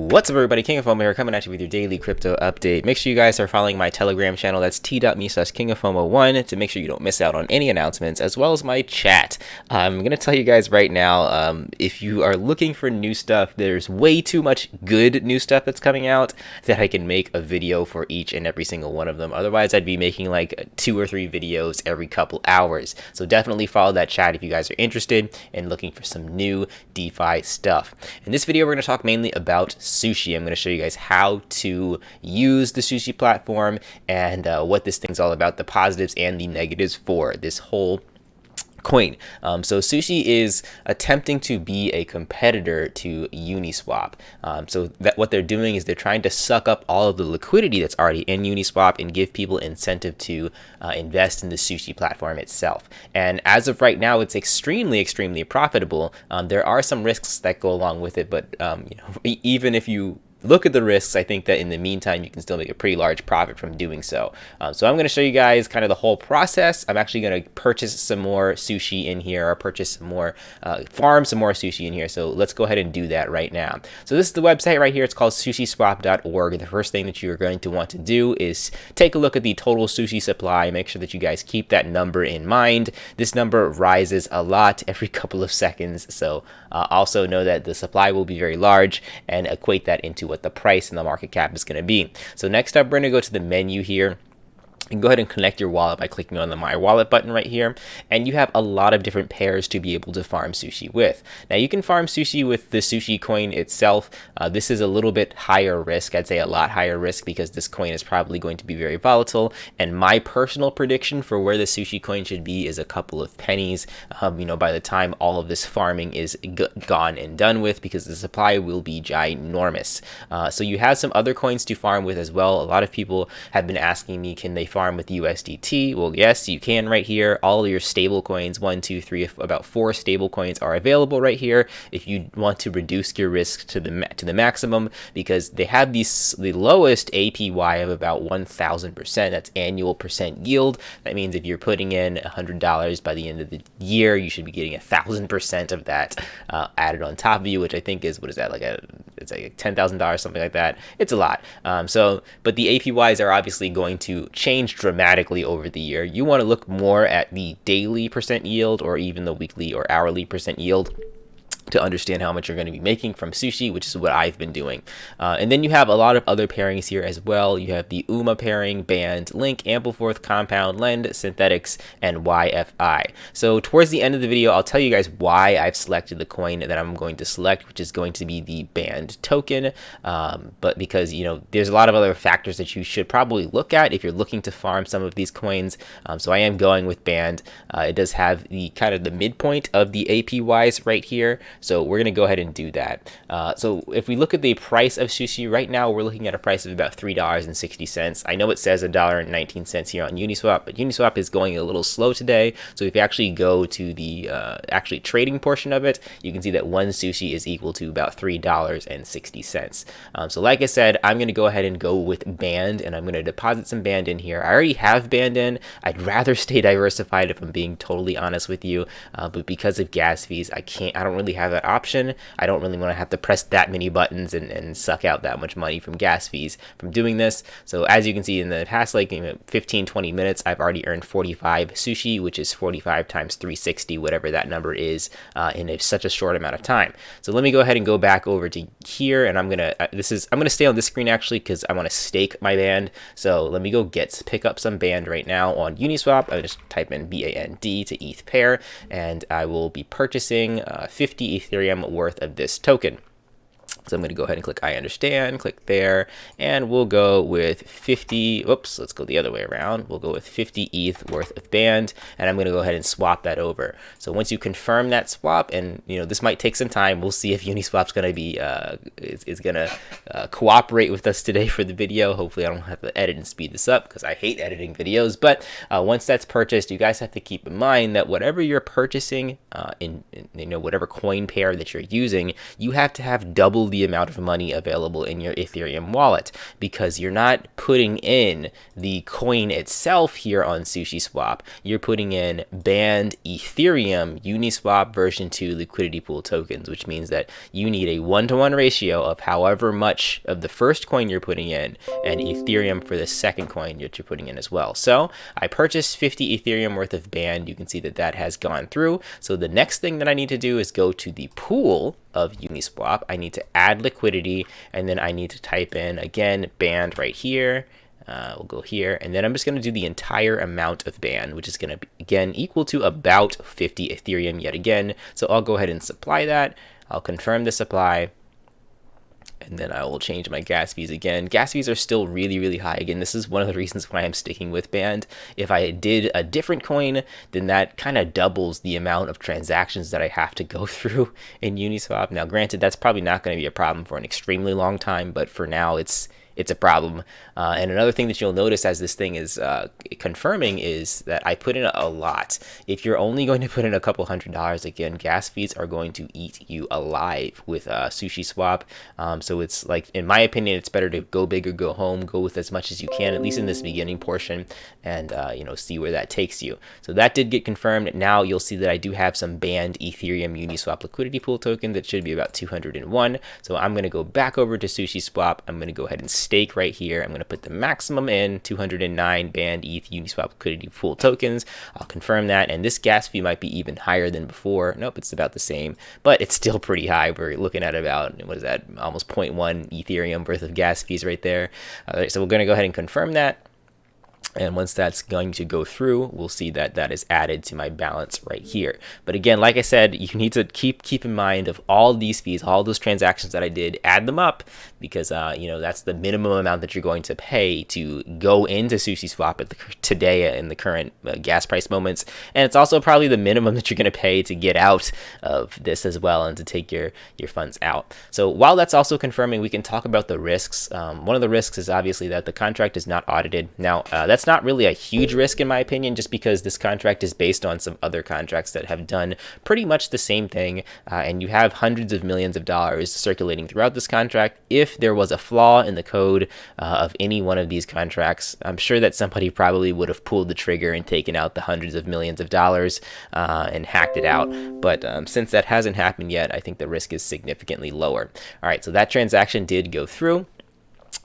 What's up, everybody? King of FOMO here, coming at you with your daily crypto update. Make sure you guys are following my Telegram channel. That's t.me/KingofFOMO1 to make sure you don't miss out on any announcements, as well as my chat. I'm going to tell you guys right now, if you are looking for new stuff, there's way too much good new stuff that's coming out that I can make a video for each and every single one of them. Otherwise, I'd be making like 2 or 3 videos every couple hours. So definitely follow that chat if you guys are interested in looking for some new DeFi stuff. In this video, we're going to talk mainly about Sushi. I'm going to show you guys how to use the Sushi platform and what this thing's all about, the positives and the negatives for this whole coin. So Sushi is attempting to be a competitor to Uniswap. So that what they're doing is they're trying to suck up all of the liquidity that's already in Uniswap and give people incentive to invest in the Sushi platform itself. And as of right now, it's extremely profitable. There are some risks that go along with it, but even if you look at the risks, I think that in the meantime, you can still make a pretty large profit from doing so. So I'm going to show you guys kind of the whole process. I'm actually going to purchase some more sushi in here, or purchase some more, farm some more sushi in here. So let's go ahead and do that right now. So this is the website right here. It's called SushiSwap.org. The first thing that you're going to want to do is take a look at the total sushi supply. Make sure that you guys keep that number in mind. This number rises a lot every couple of seconds. So also know that the supply will be very large, and equate that into what the price and the market cap is going to be. So next up, we're going to go to the menu here. You can go ahead and connect your wallet by clicking on the My Wallet button right here, and you have a lot of different pairs to be able to farm sushi with. Now, you can farm sushi with the sushi coin itself. This is a little bit higher risk. I'd say a lot higher risk, because this coin is probably going to be very volatile, and my personal prediction for where the sushi coin should be is a couple of pennies, by the time all of this farming is gone and done with, because the supply will be ginormous. So you have some other coins to farm with as well. A lot of people have been asking me, can they farm with USDT? Well, yes, you can right here. All of your stable coins, 1, 2, 3, about 4 stable coins are available right here if you want to reduce your risk to the maximum, because they have the lowest APY of about 1,000%. That's annual percent yield. That means if you're putting in $100 by the end of the year, you should be getting 1,000% of that added on top of you, which I think is, what is that, it's like $10,000, something like that. It's a lot. But the APYs are obviously going to change dramatically over the year. You want to look more at the daily percent yield, or even the weekly or hourly percent yield, to understand how much you're going to be making from sushi, which is what I've been doing. And then you have a lot of other pairings here as well. You have the UMA pairing, Band, Link, Ampleforth, Compound, Lend, Synthetics, and YFI. So towards the end of the video, I'll tell you guys why I've selected the coin that I'm going to select, which is going to be the Band token. But because, there's a lot of other factors that you should probably look at if you're looking to farm some of these coins. So I am going with Band. It does have the kind of the midpoint of the APYs right here. So we're going to go ahead and do that. So if we look at the price of sushi right now, we're looking at a price of about $3.60. I know it says $1.19 here on Uniswap, but Uniswap is going a little slow today. So if you actually go to the actually trading portion of it, you can see that one sushi is equal to about $3.60. So like I said, I'm going to go ahead and go with Band, and I'm going to deposit some Band in here. I already have Band in. I'd rather stay diversified, if I'm being totally honest with you, but because of gas fees, I don't really have that option. I don't really want to have to press that many buttons and suck out that much money from gas fees from doing this. So as you can see, in the past 15-20 minutes, I've already earned 45 sushi, which is 45 times 360, whatever that number is, in such a short amount of time. So let me go ahead and go back over to here, and I'm gonna stay on this screen actually, because I want to stake my Band. So let me go pick up some Band right now on Uniswap. I just type in BAND to ETH pair, and I will be purchasing 50 Ethereum worth of this token. So I'm going to go ahead and click I understand, click there, and we'll go with 50, let's go the other way around. We'll go with 50 ETH worth of Band, and I'm going to go ahead and swap that over. So once you confirm that swap, and this might take some time, we'll see if Uniswap's going to be, is going to cooperate with us today for the video. Hopefully I don't have to edit and speed this up, because I hate editing videos. But once that's purchased, you guys have to keep in mind that whatever you're purchasing, in whatever coin pair that you're using, you have to have double the the amount of money available in your Ethereum wallet, because you're not putting in the coin itself here on SushiSwap. You're putting in banned Ethereum Uniswap version 2 liquidity pool tokens, which means that you need a 1-to-1 ratio of however much of the first coin you're putting in and Ethereum for the second coin that you're putting in as well. So I purchased 50 Ethereum worth of banned. You can see that that has gone through. So the next thing that I need to do is go to the pool of Uniswap. I need to add liquidity, and then I need to type in again banned right here. We'll go here, and then I'm just going to do the entire amount of band, which is going to be, again, equal to about 50 Ethereum yet again. So I'll go ahead and supply that. I'll confirm the supply, and then I will change my gas fees again. Gas fees are still really, really high. Again, this is one of the reasons why I'm sticking with band. If I did a different coin, then that kind of doubles the amount of transactions that I have to go through in Uniswap. Now, granted, that's probably not going to be a problem for an extremely long time, but for now, it's a problem. And another thing that you'll notice as this thing is confirming is that I put in a lot. If you're only going to put in a couple $100, again, gas fees are going to eat you alive with SushiSwap. So it's like, in my opinion, it's better to go big or go home, go with as much as you can, at least in this beginning portion, and see where that takes you. So that did get confirmed. Now you'll see that I do have some banned Ethereum Uniswap liquidity pool token that should be about 201. So I'm going to go back over to SushiSwap. I'm going to go ahead and stake right here. I'm going to put the maximum in 209 banned ETH Uniswap liquidity pool tokens. I'll confirm that, and this gas fee might be even higher than before. Nope, it's about the same, but it's still pretty high. We're looking at about, what is that, almost 0.1 Ethereum worth of gas fees right there. All right, so we're going to go ahead and confirm that. And once that's going to go through, we'll see that that is added to my balance right here. But again, like I said, you need to keep in mind of all these fees, all those transactions that I did, add them up, because that's the minimum amount that you're going to pay to go into SushiSwap today in the current gas price moments. And it's also probably the minimum that you're going to pay to get out of this as well and to take your funds out. So while that's also confirming, we can talk about the risks. One of the risks is obviously that the contract is not audited. Now, that's not really a huge risk in my opinion, just because this contract is based on some other contracts that have done pretty much the same thing, and you have hundreds of millions of dollars circulating throughout this contract. If there was a flaw in the code of any one of these contracts, I'm sure that somebody probably would have pulled the trigger and taken out the hundreds of millions of dollars and hacked it out. But since that hasn't happened yet, I think the risk is significantly lower. All right, so that transaction did go through.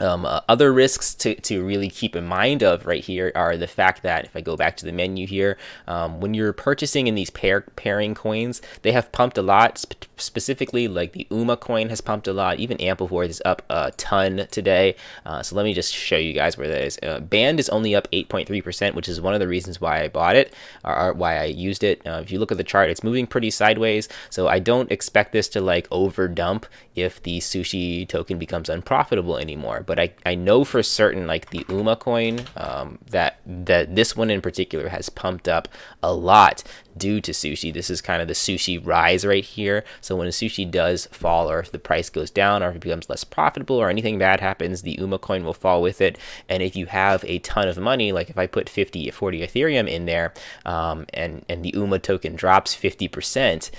Other risks to really keep in mind of right here are the fact that if I go back to the menu here, when you're purchasing in these pairing coins, they have pumped a lot. Specifically, like the UMA coin has pumped a lot. Even Amplify is up a ton today. So let me just show you guys where that is. Band is only up 8.3%, which is one of the reasons why I bought it, or why I used it. If you look at the chart, it's moving pretty sideways. So I don't expect this to like over dump if the Sushi token becomes unprofitable anymore. But I know for certain, like the UMA coin, that this one in particular has pumped up a lot due to Sushi. This is kind of the Sushi rise right here. So when a Sushi does fall, or if the price goes down, or if it becomes less profitable, or anything bad happens, the UMA coin will fall with it. And if you have a ton of money, like if I put 40 Ethereum in there, and the UMA token drops 50%,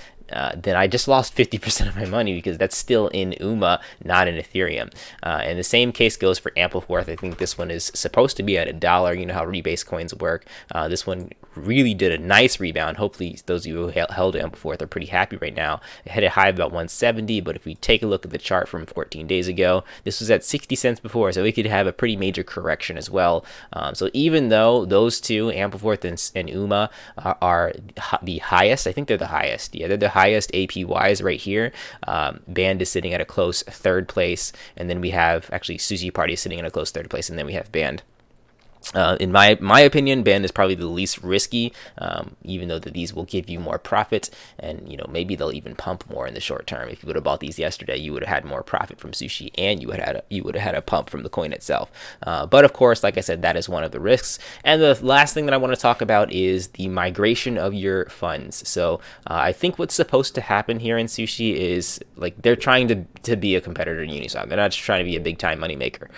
then I just lost 50% of my money, because that's still in UMA, not in Ethereum. And the same case goes for Amplify. I think this one is supposed to be at $1. You know how rebase coins work. This one really did a nice rebound. Hopefully those of you who held Amplify are pretty happy right now. It hit a high of about 170, but if we take a look at the chart from 14 days ago, this was at 60 cents before, so we could have a pretty major correction as well. So even though those two, Amplify and UMA, are the highest, I think they're the highest. Yeah, they're the highest APYs right here. Band is sitting at a close third place, and then we have actually Sushi Party sitting in a close third place, and then we have Band. In my opinion, Band is probably the least risky, even though that these will give you more profit, and maybe they'll even pump more in the short term. If you would have bought these yesterday, you would have had more profit from Sushi, and you would have had a pump from the coin itself. But of course, like I said, that is one of the risks. And the last thing that I want to talk about is the migration of your funds. So I think what's supposed to happen here in Sushi is, like, they're trying to be a competitor in Uniswap. They're not just trying to be a big time moneymaker,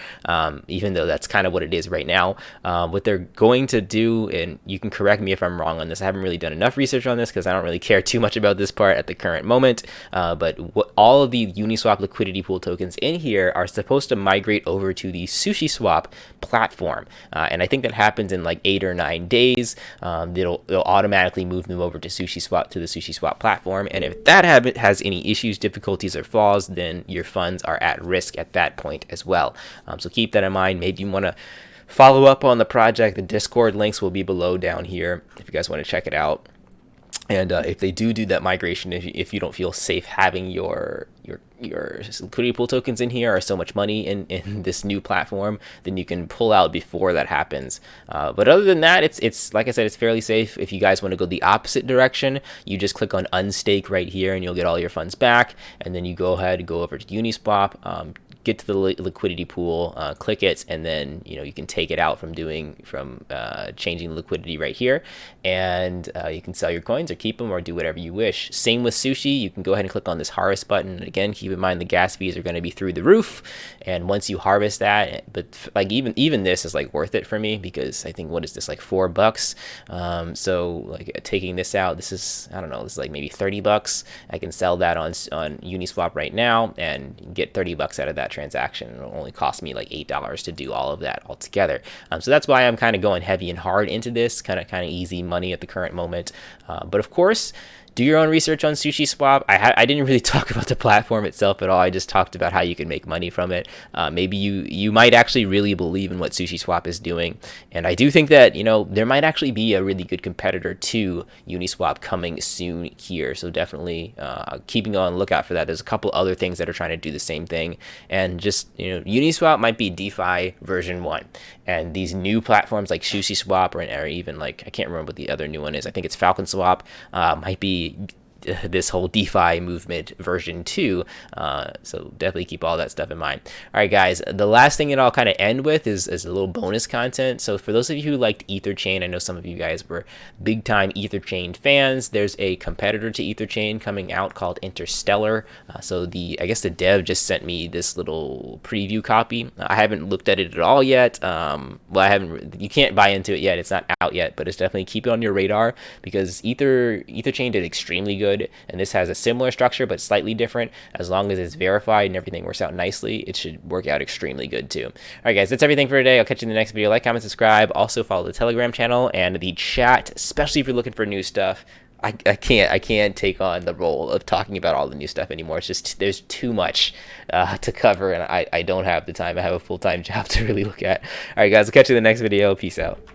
even though that's kind of what it is right now. What they're going to do, and you can correct me if I'm wrong on this, I haven't really done enough research on this because I don't really care too much about this part at the current moment, but all of the Uniswap liquidity pool tokens in here are supposed to migrate over to the SushiSwap platform, and I think that happens in like 8 or 9 days. They'll automatically move them over to SushiSwap, to the SushiSwap platform, and if that has any issues, difficulties, or flaws, then your funds are at risk at that point as well. So keep that in mind. Maybe you want to follow up on the project. The Discord links will be below down here if you guys want to check it out. And if they do that migration, if you don't feel safe having your liquidity pool tokens in here, or so much money in this new platform, then you can pull out before that happens. But other than that, it's like I said, it's fairly safe. If you guys want to go the opposite direction, you just click on Unstake right here, and you'll get all your funds back. And then you go ahead and go over to Uniswap. Get to the liquidity pool, click it, and then you can take it out from changing liquidity right here, and you can sell your coins or keep them or do whatever you wish. Same with Sushi. You can go ahead and click on this harvest button. Again, keep in mind the gas fees are going to be through the roof, and once you harvest that, but like even this is like worth it for me, because I think, what is this, like $4? So like taking this out, this is, I don't know, this is like maybe $30. I can sell that on Uniswap right now and get $30 out of that transaction. It'll only cost me like $8 to do all of that altogether. So that's why I'm kind of going heavy and hard into this, kind of easy money at the current moment. But of course, do your own research on SushiSwap. I didn't really talk about the platform itself at all. I just talked about how you can make money from it. Maybe you might actually really believe in what SushiSwap is doing. And I do think that, there might actually be a really good competitor to Uniswap coming soon here. So definitely keeping on the lookout for that. There's a couple other things that are trying to do the same thing. And just, Uniswap might be DeFi version 1. And these new platforms like SushiSwap or even like, I can't remember what the other new one is. I think it's Falcon Swap, might be this whole DeFi movement version 2. So definitely keep all that stuff in mind. All right, guys, the last thing that I'll kind of end with is a little bonus content. So for those of you who liked EtherChain, I know some of you guys were big time EtherChain fans. There's a competitor to EtherChain coming out called Interstellar. So I guess the dev just sent me this little preview copy. I haven't looked at it at all yet. You can't buy into it yet. It's not out yet, but it's definitely, keep it on your radar, because EtherChain did extremely good. And this has a similar structure but slightly different. As long as it's verified and everything works out nicely, it should work out extremely good too. All right, guys, that's everything for today. I'll catch you in the next video. Like, comment, subscribe. Also follow the Telegram channel and the chat, especially if you're looking for new stuff. I can't take on the role of talking about all the new stuff anymore. It's just, there's too much to cover, and I don't have the time. I have a full-time job to really look at. All right, guys, I'll catch you in the next video. Peace out.